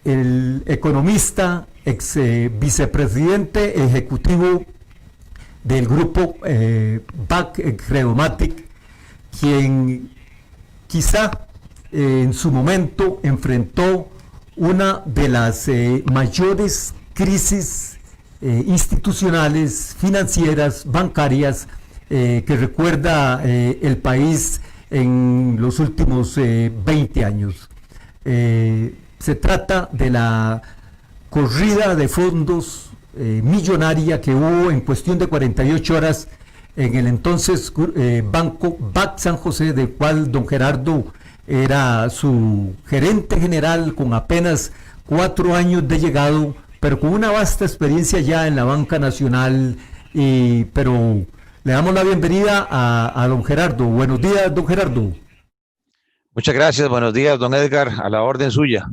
el economista, ex vicepresidente ejecutivo del grupo BAC Credomatic, quien quizá en su momento enfrentó una de las mayores crisis institucionales, financieras, bancarias que recuerda el país en los últimos 20 años. Se trata de la corrida de fondos millonaria que hubo en cuestión de 48 horas en el entonces Banco BAC San José, del cual don Gerardo era su gerente general con apenas 4 años de llegado, pero con una vasta experiencia ya en la banca nacional. Pero le damos la bienvenida a don Gerardo. Buenos días, don Gerardo. Muchas gracias, buenos días, don Edgar, a la orden suya.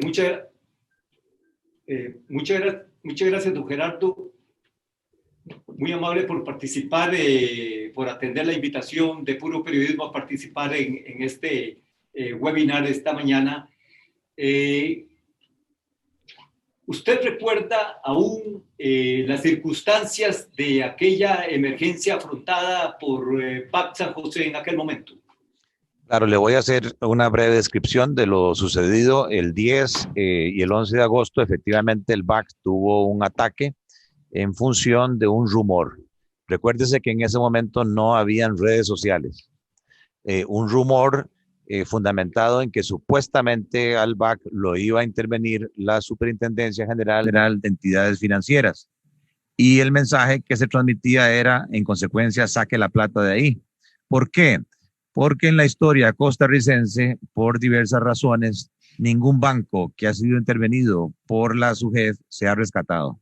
Muchas gracias, don Gerardo. Muy amable por participar, por atender la invitación de Puro Periodismo a participar en este webinar esta mañana. ¿Usted recuerda aún las circunstancias de aquella emergencia afrontada por BAC San José en aquel momento? Claro, le voy a hacer una breve descripción de lo sucedido el 10 y el 11 de agosto. Efectivamente, el BAC tuvo un ataque en función de un rumor. Recuérdese que en ese momento no habían redes sociales. Un rumor fundamentado en que supuestamente al BAC lo iba a intervenir la Superintendencia General de Entidades Financieras. Y el mensaje que se transmitía era, en consecuencia, saque la plata de ahí. ¿Por qué? Porque en la historia costarricense, por diversas razones, ningún banco que ha sido intervenido por la SUGEF se ha rescatado,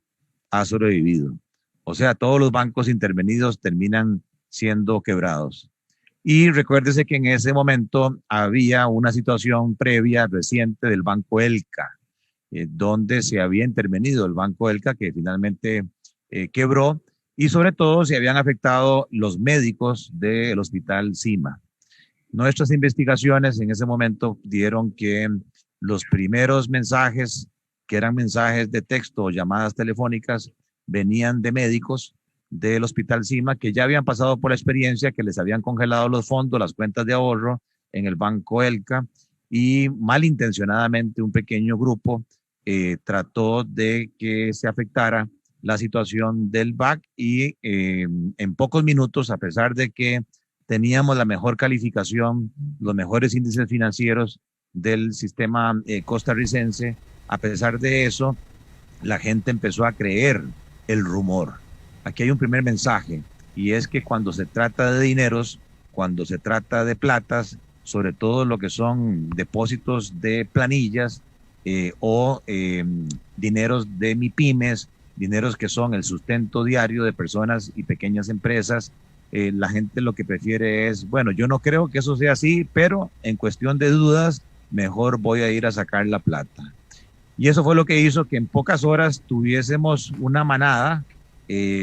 ha sobrevivido. O sea, todos los bancos intervenidos terminan siendo quebrados. Y recuérdese que en ese momento había una situación previa, reciente, del Banco Elca, donde se había intervenido el Banco Elca, que finalmente quebró, y sobre todo se habían afectado los médicos del Hospital Cima. Nuestras investigaciones en ese momento dieron que los primeros mensajes, que eran mensajes de texto o llamadas telefónicas, venían de médicos del Hospital Cima que ya habían pasado por la experiencia, que les habían congelado los fondos, las cuentas de ahorro en el Banco Elca, y malintencionadamente un pequeño grupo trató de que se afectara la situación del BAC y en pocos minutos, a pesar de que teníamos la mejor calificación, los mejores índices financieros del sistema costarricense, a pesar de eso, la gente empezó a creer el rumor. Aquí hay un primer mensaje, y es que cuando se trata de dineros, cuando se trata de platas, sobre todo lo que son depósitos de planillas o dineros de MIPYMES, dineros que son el sustento diario de personas y pequeñas empresas, la gente lo que prefiere es, bueno, yo no creo que eso sea así, pero en cuestión de dudas, mejor voy a ir a sacar la plata. Y eso fue lo que hizo que en pocas horas tuviésemos una manada,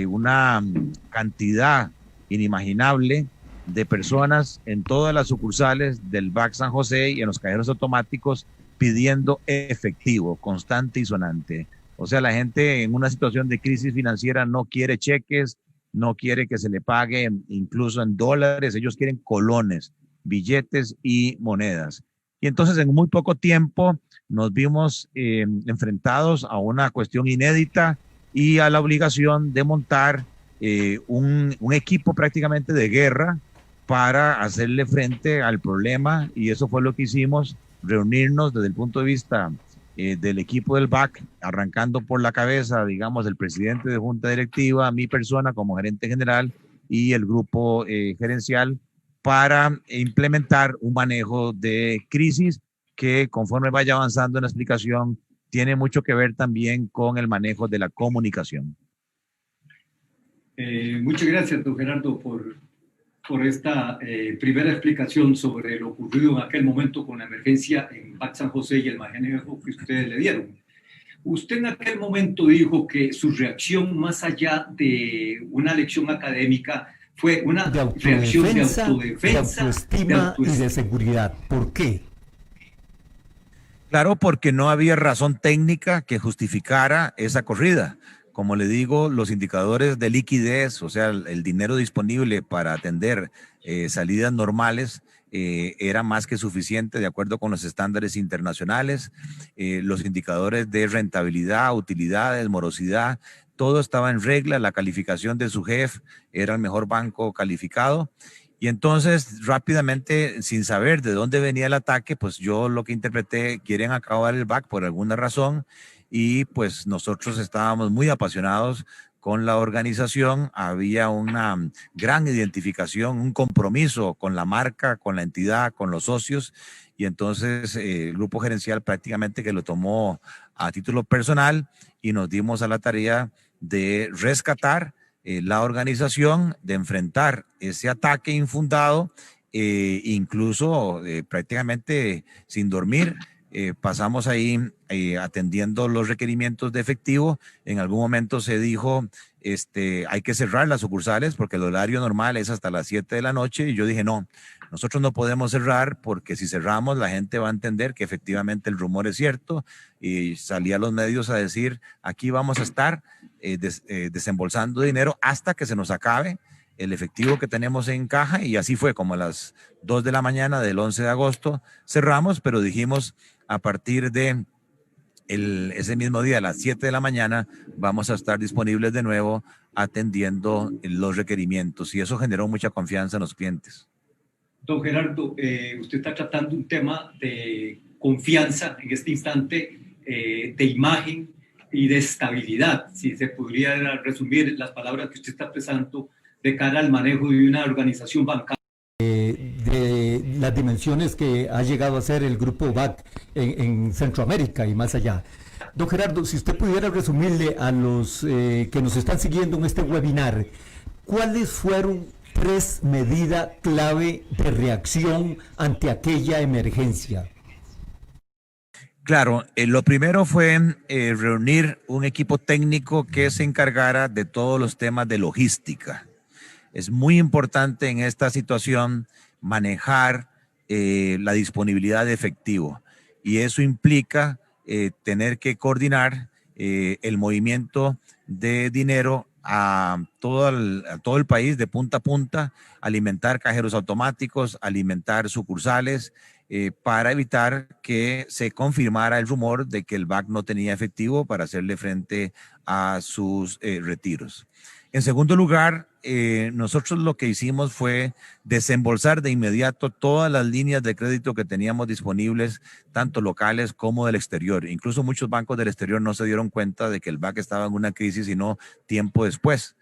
una cantidad inimaginable de personas en todas las sucursales del BAC San José y en los cajeros automáticos pidiendo efectivo, constante y sonante. O sea, la gente en una situación de crisis financiera no quiere cheques, no quiere que se le pague incluso en dólares, ellos quieren colones, billetes y monedas. Y entonces en muy poco tiempo nos vimos enfrentados a una cuestión inédita y a la obligación de montar un equipo prácticamente de guerra para hacerle frente al problema, y eso fue lo que hicimos, reunirnos desde el punto de vista del equipo del BAC, arrancando por la cabeza, digamos, el presidente de junta directiva, mi persona como gerente general y el grupo gerencial, para implementar un manejo de crisis que, conforme vaya avanzando en la explicación, tiene mucho que ver también con el manejo de la comunicación. Muchas gracias, don Gerardo, por esta primera explicación sobre lo ocurrido en aquel momento con la emergencia en BAC San José y el manejo que ustedes le dieron. Usted en aquel momento dijo que su reacción, más allá de una lección académica, fue una reacción de autodefensa, de autoestima y de seguridad. ¿Por qué? Claro, porque no había razón técnica que justificara esa corrida. Como le digo, los indicadores de liquidez, o sea, el dinero disponible para atender salidas normales, era más que suficiente de acuerdo con los estándares internacionales. Los indicadores de rentabilidad, utilidades, morosidad, todo estaba en regla. La calificación de su jefe era el mejor banco calificado. Y entonces, rápidamente, sin saber de dónde venía el ataque, pues yo lo que interpreté, quieren acabar el BAC por alguna razón, y pues nosotros estábamos muy apasionados con la organización, había una gran identificación, un compromiso con la marca, con la entidad, con los socios, y entonces el grupo gerencial prácticamente que lo tomó a título personal y nos dimos a la tarea de rescatar la organización, de enfrentar ese ataque infundado, incluso prácticamente sin dormir. Pasamos ahí atendiendo los requerimientos de efectivo. En algún momento se dijo, hay que cerrar las sucursales porque el horario normal es hasta las 7 de la noche. Y yo dije, no, nosotros no podemos cerrar porque si cerramos la gente va a entender que efectivamente el rumor es cierto. Y salí a los medios a decir, aquí vamos a estar desembolsando dinero hasta que se nos acabe el efectivo que tenemos en caja, y así fue como a las 2 de la mañana del 11 de agosto cerramos, pero dijimos a partir de ese mismo día a las 7 de la mañana vamos a estar disponibles de nuevo atendiendo los requerimientos, y eso generó mucha confianza en los clientes. Don Gerardo, usted está tratando un tema de confianza en este instante, de imagen y de estabilidad, si se podría resumir las palabras que usted está expresando de cara al manejo de una organización bancaria. De las dimensiones que ha llegado a ser el grupo BAC en Centroamérica y más allá. Don Gerardo, si usted pudiera resumirle a los que nos están siguiendo en este webinar, ¿cuáles fueron 3 medidas clave de reacción ante aquella emergencia? Claro, lo primero fue reunir un equipo técnico que se encargara de todos los temas de logística. Es muy importante en esta situación manejar la disponibilidad de efectivo, y eso implica tener que coordinar el movimiento de dinero a todo el país de punta a punta, alimentar cajeros automáticos, alimentar sucursales, para evitar que se confirmara el rumor de que el BAC no tenía efectivo para hacerle frente a sus retiros. En segundo lugar, nosotros lo que hicimos fue desembolsar de inmediato todas las líneas de crédito que teníamos disponibles, tanto locales como del exterior. Incluso muchos bancos del exterior no se dieron cuenta de que el BAC estaba en una crisis, sino tiempo después,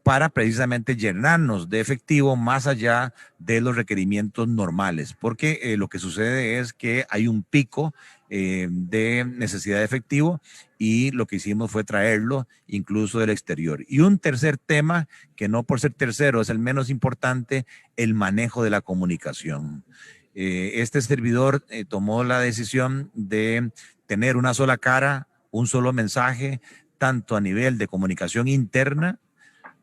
para precisamente llenarnos de efectivo más allá de los requerimientos normales, porque lo que sucede es que hay un pico de necesidad de efectivo, y lo que hicimos fue traerlo incluso del exterior. Y un tercer tema, que no por ser tercero es el menos importante, el manejo de la comunicación. Este servidor tomó la decisión de tener una sola cara, un solo mensaje, tanto a nivel de comunicación interna,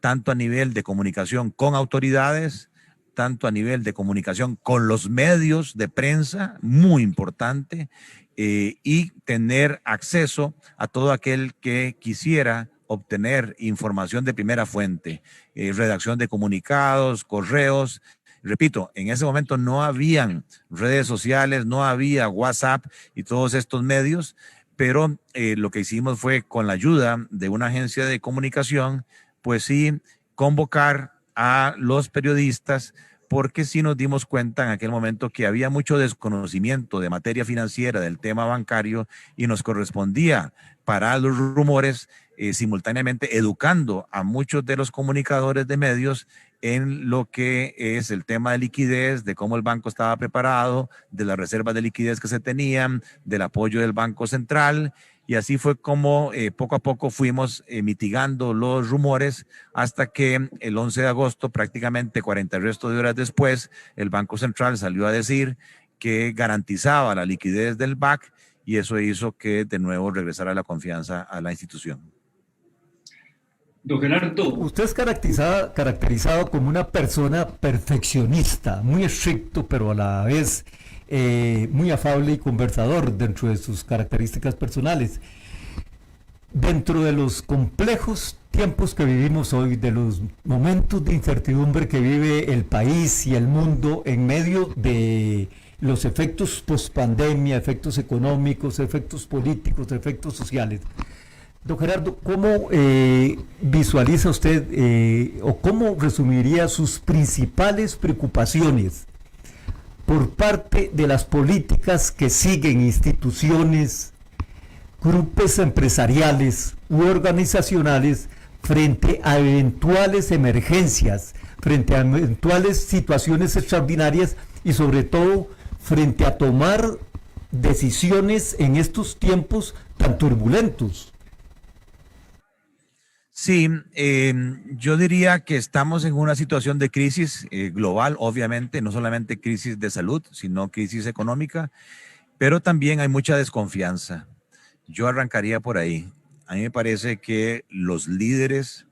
tanto a nivel de comunicación con autoridades, tanto a nivel de comunicación con los medios de prensa, muy importante, y tener acceso a todo aquel que quisiera obtener información de primera fuente, redacción de comunicados, correos. Repito, en ese momento no habían redes sociales, no había WhatsApp y todos estos medios, pero lo que hicimos fue, con la ayuda de una agencia de comunicación, pues sí, convocar a los periodistas, porque sí nos dimos cuenta en aquel momento que había mucho desconocimiento de materia financiera, del tema bancario, y nos correspondía parar los rumores, simultáneamente educando a muchos de los comunicadores de medios en lo que es el tema de liquidez, de cómo el banco estaba preparado, de las reservas de liquidez que se tenían, del apoyo del Banco Central. Y así fue como poco a poco fuimos mitigando los rumores, hasta que el 11 de agosto, prácticamente 40 y resto de horas después, el Banco Central salió a decir que garantizaba la liquidez del BAC, y eso hizo que de nuevo regresara la confianza a la institución. Don Gerardo. Usted es caracterizado como una persona perfeccionista, muy estricto, pero a la vez muy afable y conversador dentro de sus características personales. Dentro de los complejos tiempos que vivimos hoy, de los momentos de incertidumbre que vive el país y el mundo en medio de los efectos post-pandemia, efectos económicos, efectos políticos, efectos sociales, don Gerardo, ¿cómo visualiza usted o cómo resumiría sus principales preocupaciones por parte de las políticas que siguen instituciones, grupos empresariales u organizacionales frente a eventuales emergencias, frente a eventuales situaciones extraordinarias y sobre todo frente a tomar decisiones en estos tiempos tan turbulentos? Sí, yo diría que estamos en una situación de crisis global, obviamente, no solamente crisis de salud, sino crisis económica, pero también hay mucha desconfianza. Yo arrancaría por ahí. A mí me parece que los líderes,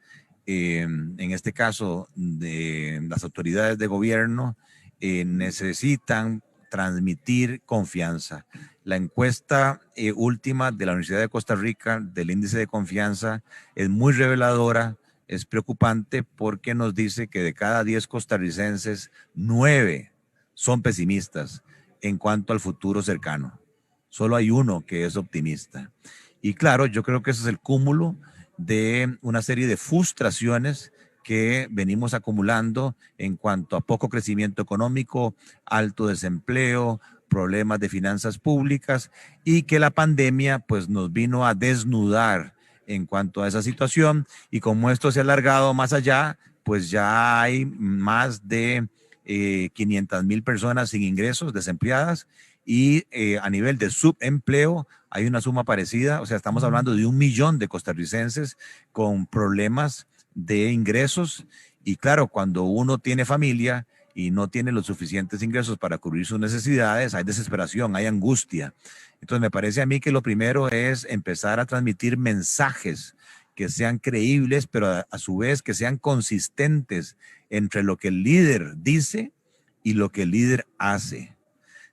en este caso de las autoridades de gobierno, necesitan transmitir confianza. La encuesta última de la Universidad de Costa Rica del índice de confianza es muy reveladora, es preocupante porque nos dice que de cada 10 costarricenses, 9 son pesimistas en cuanto al futuro cercano. Solo hay uno que es optimista. Y claro, yo creo que ese es el cúmulo de una serie de frustraciones que venimos acumulando en cuanto a poco crecimiento económico, alto desempleo, problemas de finanzas públicas y que la pandemia pues nos vino a desnudar en cuanto a esa situación, y como esto se ha alargado más allá, pues ya hay más de 500,000 personas sin ingresos, desempleadas, y a nivel de subempleo hay una suma parecida, o sea, estamos hablando de 1 millón de costarricenses con problemas de ingresos. Y claro, cuando uno tiene familia y no tiene los suficientes ingresos para cubrir sus necesidades, hay desesperación, hay angustia. Entonces me parece a mí que lo primero es empezar a transmitir mensajes que sean creíbles, pero a su vez que sean consistentes entre lo que el líder dice y lo que el líder hace.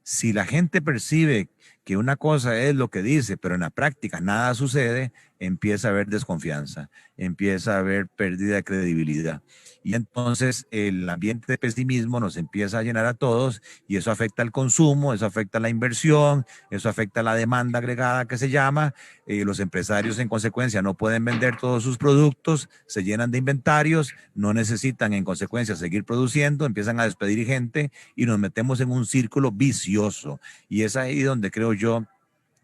Si la gente percibe que una cosa es lo que dice, pero en la práctica nada sucede, empieza a haber desconfianza, empieza a haber pérdida de credibilidad. Y entonces el ambiente de pesimismo nos empieza a llenar a todos, y eso afecta al consumo, eso afecta a la inversión, eso afecta a la demanda agregada que se llama. Los empresarios en consecuencia no pueden vender todos sus productos, se llenan de inventarios, no necesitan en consecuencia seguir produciendo, empiezan a despedir gente y nos metemos en un círculo vicioso. Y es ahí donde creo yo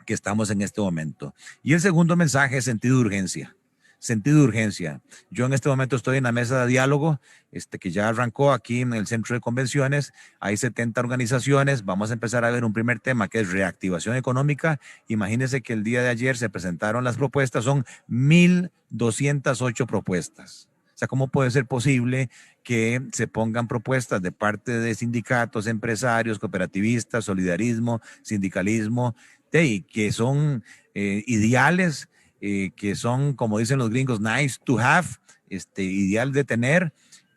que estamos en este momento. Y el segundo mensaje es sentido de urgencia. Sentido de urgencia. Yo en este momento estoy en la mesa de diálogo, que ya arrancó aquí en el centro de convenciones. Hay 70 organizaciones. Vamos a empezar a ver un primer tema que es reactivación económica. Imagínense que el día de ayer se presentaron las propuestas, son 1,208 propuestas. O sea, ¿cómo puede ser posible que se pongan propuestas de parte de sindicatos, empresarios, cooperativistas, solidarismo, sindicalismo, que son ideales, que son, como dicen los gringos, nice to have, ideal de tener,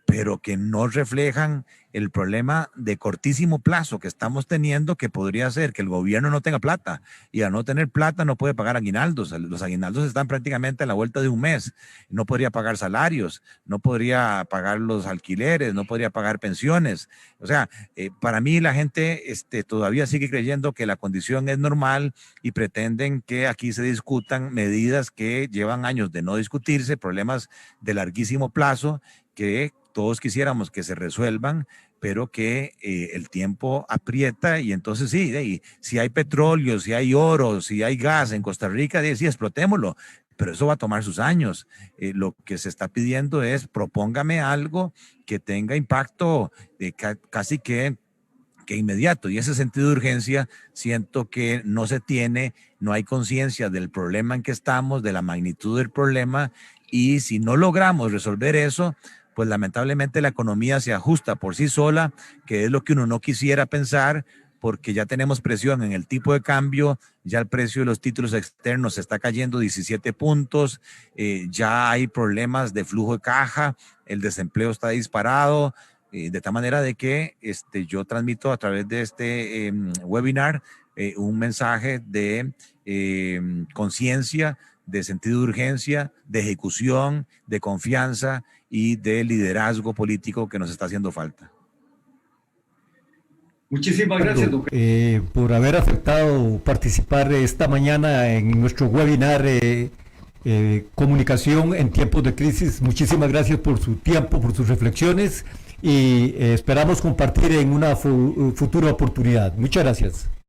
pero que no reflejan el problema de cortísimo plazo que estamos teniendo, que podría ser que el gobierno no tenga plata, y al no tener plata no puede pagar aguinaldos. Los aguinaldos están prácticamente a la vuelta de un mes. No podría pagar salarios, no podría pagar los alquileres, no podría pagar pensiones. O sea, para mí la gente todavía sigue creyendo que la condición es normal y pretenden que aquí se discutan medidas que llevan años de no discutirse, problemas de larguísimo plazo que todos quisiéramos que se resuelvan, pero que el tiempo aprieta. Y entonces sí, si hay petróleo, si hay oro, si hay gas en Costa Rica, sí, explotémoslo, pero eso va a tomar sus años. Lo que se está pidiendo es propóngame algo que tenga impacto casi que inmediato, y ese sentido de urgencia siento que no se tiene, no hay conciencia del problema en que estamos, de la magnitud del problema, y si no logramos resolver eso, pues lamentablemente la economía se ajusta por sí sola, que es lo que uno no quisiera pensar, porque ya tenemos presión en el tipo de cambio, ya el precio de los títulos externos se está cayendo 17 puntos, ya hay problemas de flujo de caja, el desempleo está disparado, De tal manera de que yo transmito a través de este webinar un mensaje de conciencia, de sentido de urgencia, de ejecución, de confianza y de liderazgo político que nos está haciendo falta. Muchísimas gracias, doctor. Por haber aceptado participar esta mañana en nuestro webinar Comunicación en tiempos de crisis. Muchísimas gracias por su tiempo, por sus reflexiones y esperamos compartir en una futura oportunidad. Muchas gracias.